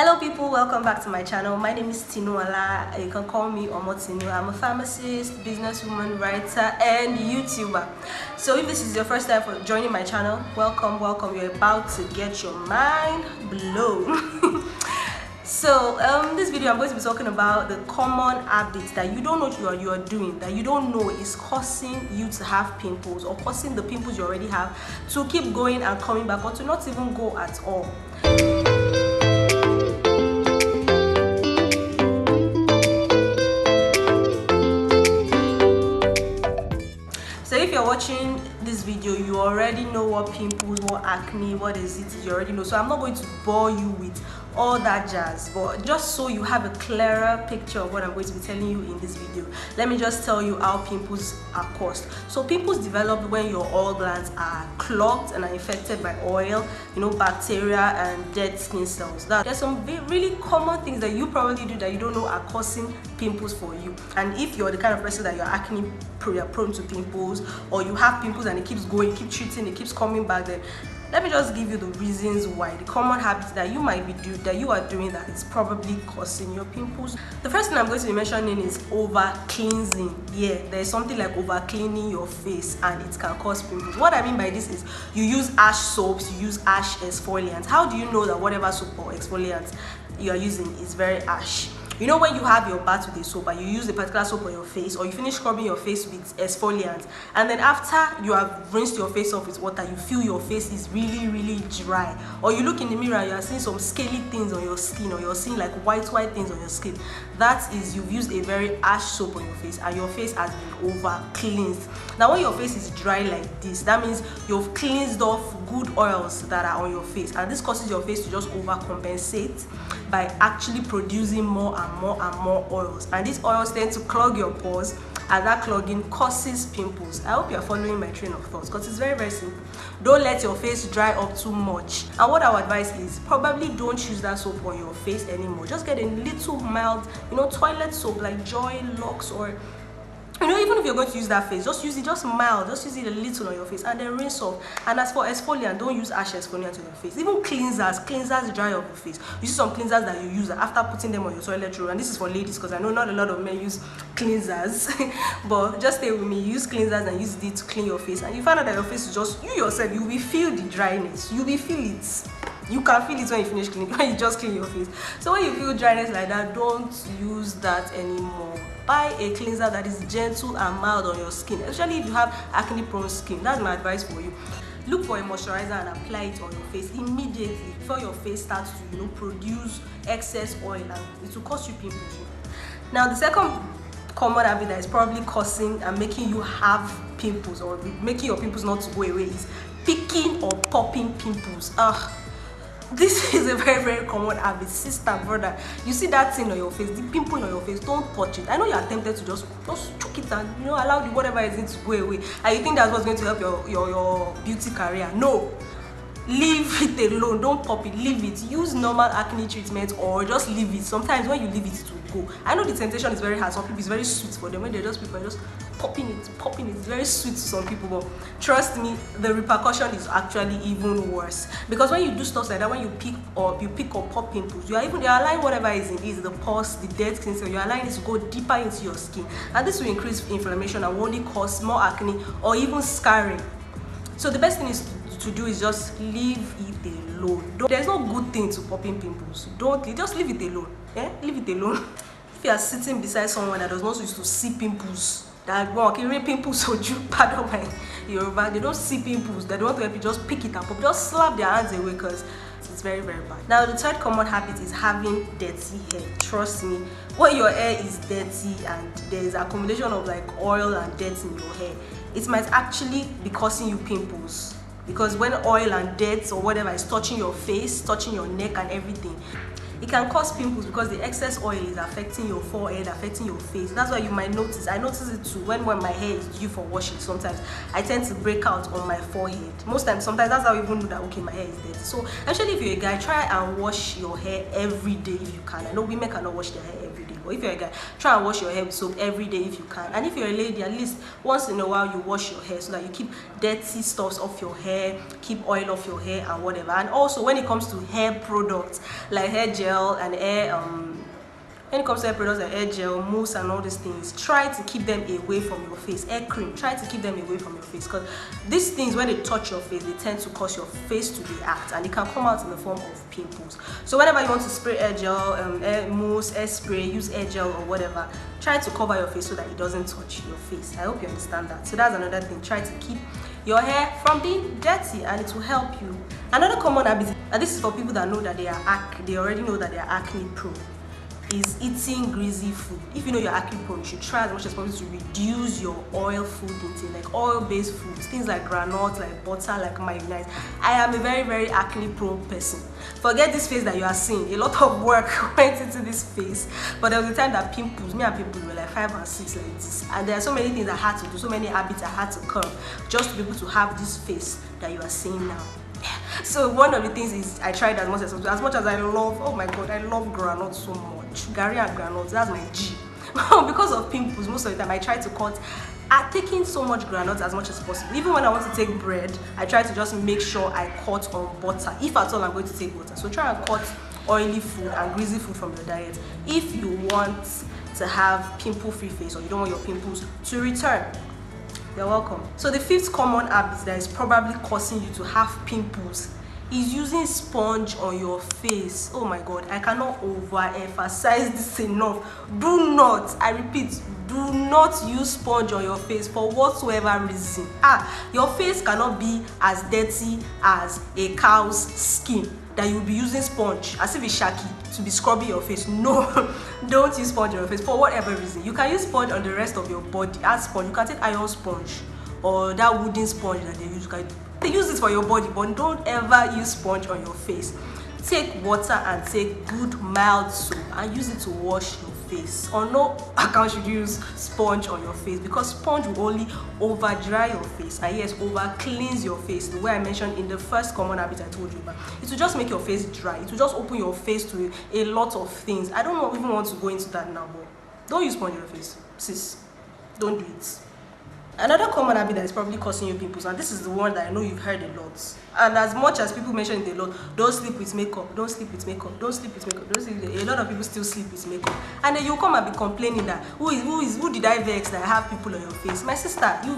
Hello people, welcome back to my channel. My name is Tinuala. You can call me Omotinu. I'm a pharmacist, businesswoman, writer, and YouTuber. So if this is your first time for joining my channel, welcome. You're about to get your mind blown. So this video I'm going to be talking about the common habits that you don't know you are doing, that you don't know is causing you to have pimples or causing the pimples you already have to keep going and coming back, or to not even go at all. So if you're watching this video, you already know what pimples, what acne, what is it, you already know. So I'm not going to bore you with all that jazz, but just so you have a clearer picture of what I'm going to be telling you in this video, let me just tell you how pimples are caused. So pimples develop when your oil glands are clogged and are infected by oil, bacteria and dead skin cells. There's some really common things that you probably do that you don't know are causing pimples for you. And if you're the kind of person that you're prone to pimples, or you have pimples and it keeps going, keep treating, it keeps coming back, then let me just give you the reasons why, the common habits that you might be you are doing that is probably causing your pimples. The first thing I'm going to be mentioning is over cleansing. Yeah, there's something like over cleaning your face and it can cause pimples. What I mean by this is you use ash soaps, you use ash exfoliants. How do you know that whatever soap or exfoliant you are using is very ash? When you have your bath with a soap and you use a particular soap on your face, or you finish scrubbing your face with exfoliant, and then after you have rinsed your face off with water, you feel your face is really dry, or you look in the mirror and you are seeing some scaly things on your skin, or you're seeing like white things on your skin, that is you've used a very ash soap on your face and your face has been over cleansed. Now when your face is dry like this, that means you've cleansed off good oils that are on your face, and this causes your face to just overcompensate by actually producing more and more oils, and these oils tend to clog your pores, and that clogging causes pimples. I hope you're following my train of thoughts, because it's very simple. Don't let your face dry up too much, and what I would advise is probably don't use that soap on your face anymore. Just get a little mild toilet soap like Joy, Lux, or even if you're going to use that face, just use it just mild, just use it a little on your face and then rinse off. And as for exfoliant, don't use ash exfoliant on your face. Even cleansers dry up your face. You see some cleansers that you use after putting them on your toilet roll, and this is for ladies because I know not a lot of men use cleansers but just stay with me. Use cleansers and use it to clean your face, and you find out that your face is just, you yourself, you will feel the dryness, you will feel it. You can feel it when you finish cleaning, when you just clean your face. So when you feel dryness like that, don't use that anymore. Buy a cleanser that is gentle and mild on your skin, especially if you have acne-prone skin. That's my advice for you. Look for a moisturizer and apply it on your face immediately before your face starts to produce excess oil, and it will cause you pimples. Now the second common habit that is probably causing and making you have pimples, or making your pimples not to go away, is picking or popping pimples. This is a very common habit. Sister, brother, you see that thing on your face, the pimple on your face, don't touch it. I know you're tempted to just choke it and allow the whatever is in to go away, and you think that's what's going to help your beauty career. No, leave it alone. Don't pop it, leave it. Use normal acne treatment, or just leave it. Sometimes when you leave it, it will go. I know the temptation is very hard. Some people, it's very sweet for them when they just people just popping it. It's very sweet to some people, but trust me, the repercussion is actually even worse, because when you do stuff like that, when you pick or pop pimples, you're allowing whatever is in these, the pus, the dead skin cell, you're allowing it to go deeper into your skin, and this will increase inflammation and will only cause more acne or even scarring. So the best thing is to do is just leave it alone. There's no good thing to popping pimples. Just leave it alone. Leave it alone. If you are sitting beside someone that does not used to see pimples, that pimples, so pardon my Yoruba, they don't see pimples, they don't want to help you, just pick it up, just slap their hands away, because it's very bad. Now the third common habit is having dirty hair. Trust me, when your hair is dirty and there's accumulation of like oil and dirt in your hair, it might actually be causing you pimples, because when oil and dirt or whatever is touching your face, touching your neck and everything, it can cause pimples, because the excess oil is affecting your forehead, affecting your face. That's why you might notice, I notice it too, when my hair is due for washing, sometimes I tend to break out on my forehead. Sometimes that's how you even know that, okay, my hair is dirty. So actually, if you're a guy, try and wash your hair every day if you can. I know women cannot wash their hair every day, but if you're a guy, try and wash your hair with soap every day if you can. And if you're a lady, at least once in a while you wash your hair, so that you keep dirty stuffs off your hair, keep oil off your hair and whatever. And also when it comes to hair products like hair gel gel and hair when it comes to hair products like hair gel, mousse and all these things, try to keep them away from your face. Hair cream, try to keep them away from your face, because these things, when they touch your face, they tend to cause your face to react, and it can come out in the form of pimples. So whenever you want to spray hair gel, hair mousse, hair spray, use hair gel or whatever, try to cover your face so that it doesn't touch your face. I hope you understand that. So that's another thing. Try to keep your hair from being dirty, and it will help you. Another common habit, and this is for people that know that they already know that they are acne prone, is eating greasy food. If you know you're acne prone, you should try as much as possible to reduce your oil food intake, like oil-based foods, things like granola, like butter, like mayonnaise. I am a very acne prone person. Forget this face that you are seeing. A lot of work went into this face, but there was a time that me and pimples were like 5 and 6 like this, and there are so many things I had to do, so many habits I had to curb just to be able to have this face that you are seeing now. So one of the things is I tried as much as I love, oh my god, I love granola so much. Gary and granola, that's my G. Because of pimples, most of the time I try to cut at taking so much granola as much as possible. Even when I want to take bread, I try to just make sure I cut on butter, if at all I'm going to take butter. So try and cut oily food and greasy food from your diet if you want to have pimple-free face, or you don't want your pimples to return. You're welcome. So the fifth common habit that is probably causing you to have pimples is using sponge on your face. Oh my god, I cannot overemphasize this enough. Do not, I repeat, do not use sponge on your face for whatsoever reason. Your face cannot be as dirty as a cow's skin that you'll be using sponge as if it's shaki to be scrubbing your face. No, don't use sponge on your face for whatever reason. You can use sponge on the rest of your body. As sponge, you can take iron sponge or that wooden sponge that they use. They use it for your body, but don't ever use sponge on your face. Take water and take good mild soap and use it to wash your face. On no account should you use sponge on your face, because sponge will only over dry your face, and yes, over cleanse your face, the way I mentioned in the first common habit I told you about. It will just make your face dry. It will just open your face to a lot of things. I don't even want to go into that now, but don't use sponge on your face, sis. Don't do it. Another common habit that is probably causing you pimples, and this is the one that I know you've heard a lot, and as much as people mention it a lot, don't sleep with makeup, don't sleep with makeup, don't sleep with makeup, don't sleep with, a lot of people still sleep with makeup, and then you come and be complaining that who did I vex that I have people on your face? My sister, you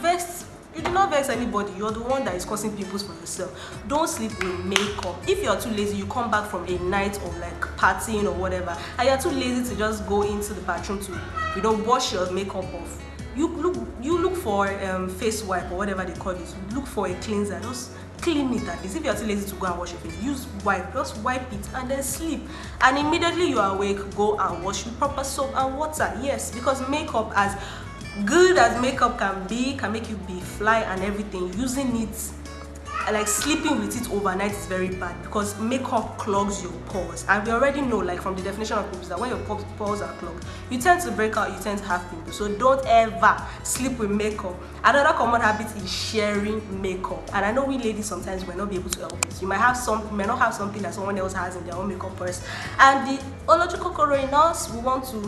did not vex anybody. You're the one that is causing pimples for yourself. Don't sleep with makeup. If you're too lazy, you come back from a night of like partying or whatever, and you're too lazy to just go into the bathroom to wash your makeup off. You look for face wipe or whatever they call it. Look for a cleanser. Just clean it at least. If you're too lazy to go and wash your face, use wipe. Just wipe it and then sleep. And immediately you are awake, go and wash with proper soap and water. Yes, because makeup, as good as makeup can make you be fly and everything, using it, like sleeping with it overnight, is very bad, because makeup clogs your pores, and we already know, like from the definition of pimples, that when your pores are clogged, you tend to break out, you tend to have pimples. So don't ever sleep with makeup. Another common habit is sharing makeup, and I know we ladies sometimes might not be able to help it. You might not have something that someone else has in their own makeup purse, and the ological color in us, we want to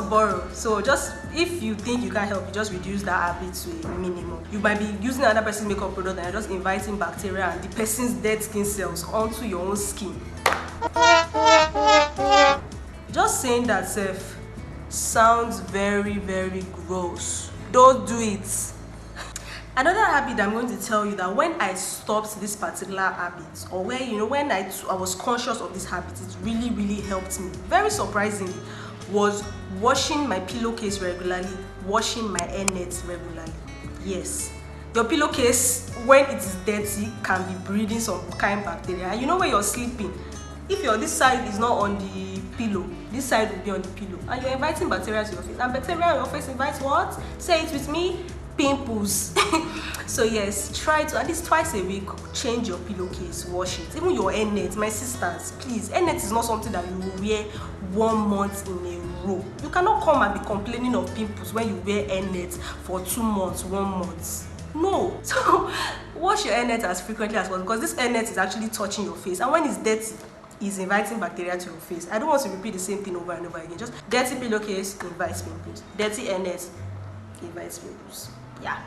borrow. So just, if you think you can't help, you just reduce that habit to a minimum. You might be using another person's makeup product and you're just inviting bacteria and the person's dead skin cells onto your own skin. Just saying that sounds very gross. Don't do it. Another habit I'm going to tell you, that when I stopped this particular habit, or when I was conscious of this habit, it really helped me, very surprisingly, was washing my pillowcase regularly, washing my hair nets regularly. Yes, your pillowcase, when it is dirty, can be breeding some kind of bacteria. And when you're sleeping, if this side is not on the pillow, this side will be on the pillow, and you're inviting bacteria to your face, and bacteria on your face invites what? Say it with me, pimples. So yes, try to at least twice a week change your pillowcase, wash it. Even your hair net, my sisters, please, hair net is not something that you will wear 1 month in a row. You cannot come and be complaining of pimples when you wear hair net for 2 months, 1 month. No. So wash your hair net as frequently as possible, because this hair net is actually touching your face, and when it's dirty, is inviting bacteria to your face. I don't want to repeat the same thing over and over again. Just dirty pillowcase invites pimples, dirty hair net invites pimples. Yeah.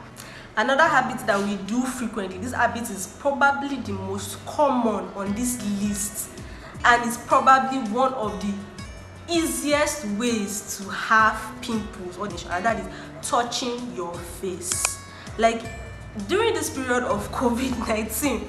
Another habit that we do frequently, this habit is probably the most common on this list, and it's probably one of the easiest ways to have pimples, and that is touching your face. Like during this period of COVID-19,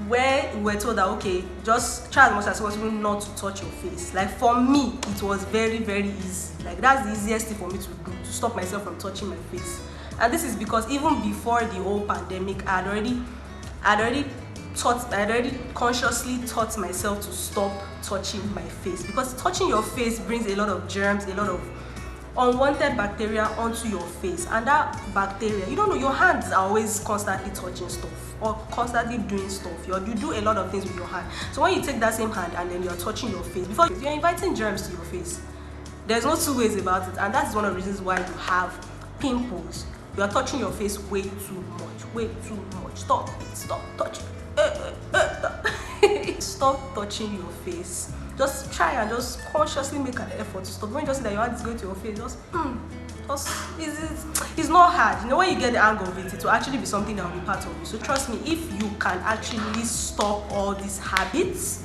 where we were told that okay, just try as much as possible not to touch your face. Like for me, it was very easy. Like that's the easiest thing for me to do, to stop myself from touching my face. And this is because even before the whole pandemic, I had already consciously taught myself to stop touching my face, because touching your face brings a lot of germs, a lot of unwanted bacteria onto your face. And that bacteria, you don't know, your hands are always constantly touching stuff or constantly doing stuff. You do a lot of things with your hand. So when you take that same hand and then you're touching your face, before you're inviting germs to your face. There's no two ways about it, and that's one of the reasons why you have pimples. You are touching your face way too much. Stop touching. Stop touching your face. Just try and just consciously make an effort to stop. When you just see that your hand is going to your face, it's not hard. You know, when you get the hang of it, it will actually be something that will be part of you. So trust me, if you can actually stop all these habits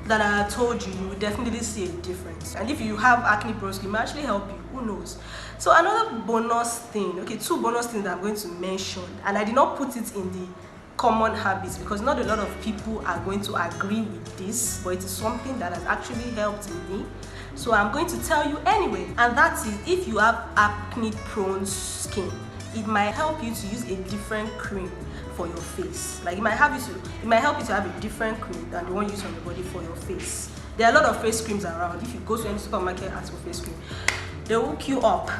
that I told you, you will definitely see a difference. And if you have acne-prone skin, it may actually help you. Who knows? So another bonus thing, okay, 2 bonus things that I'm going to mention, and I did not put it in the common habits because not a lot of people are going to agree with this, but it is something that has actually helped me. So I'm going to tell you anyway, and that is, if you have acne-prone skin, it might help you to use a different cream for your face. Like it might help you to have a different cream than the one used on your body for your face. There are a lot of face creams around. If you go to any supermarket and ask for face cream, they'll hook you up.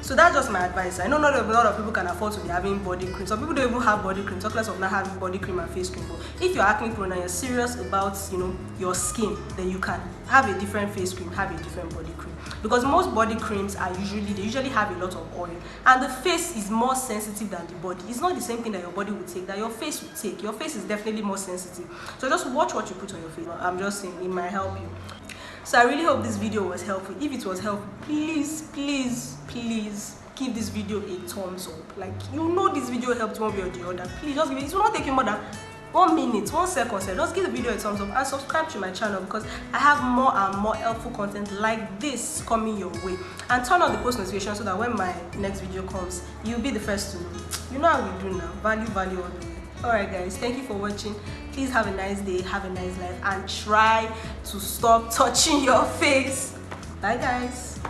So that's just my advice. I know not a lot of people can afford to be having body cream. Some people don't even have body cream, talk less of not having body cream and face cream. But if you're acne prone and you're serious about, you know, your skin, then you can have a different face cream, have a different body cream. Because most body creams are usually have a lot of oil, and the face is more sensitive than the body. It's not the same thing that your body will take, that your face will take. Your face is definitely more sensitive. So just watch what you put on your face. I'm just saying, it might help you. So I really hope this video was helpful. If it was helpful, please give this video a thumbs up. Like, you know, this video helped one way or the other. Please just give it. It will not take you more than 1 minute, 1 second. Just give the video a thumbs up and subscribe to my channel, because I have more and more helpful content like this coming your way. And turn on the post notification so that when my next video comes, you'll be the first to know. You know how we do now. Value all the way. Alright guys, thank you for watching. Please have a nice day, have a nice life, and try to stop touching your face. Bye guys.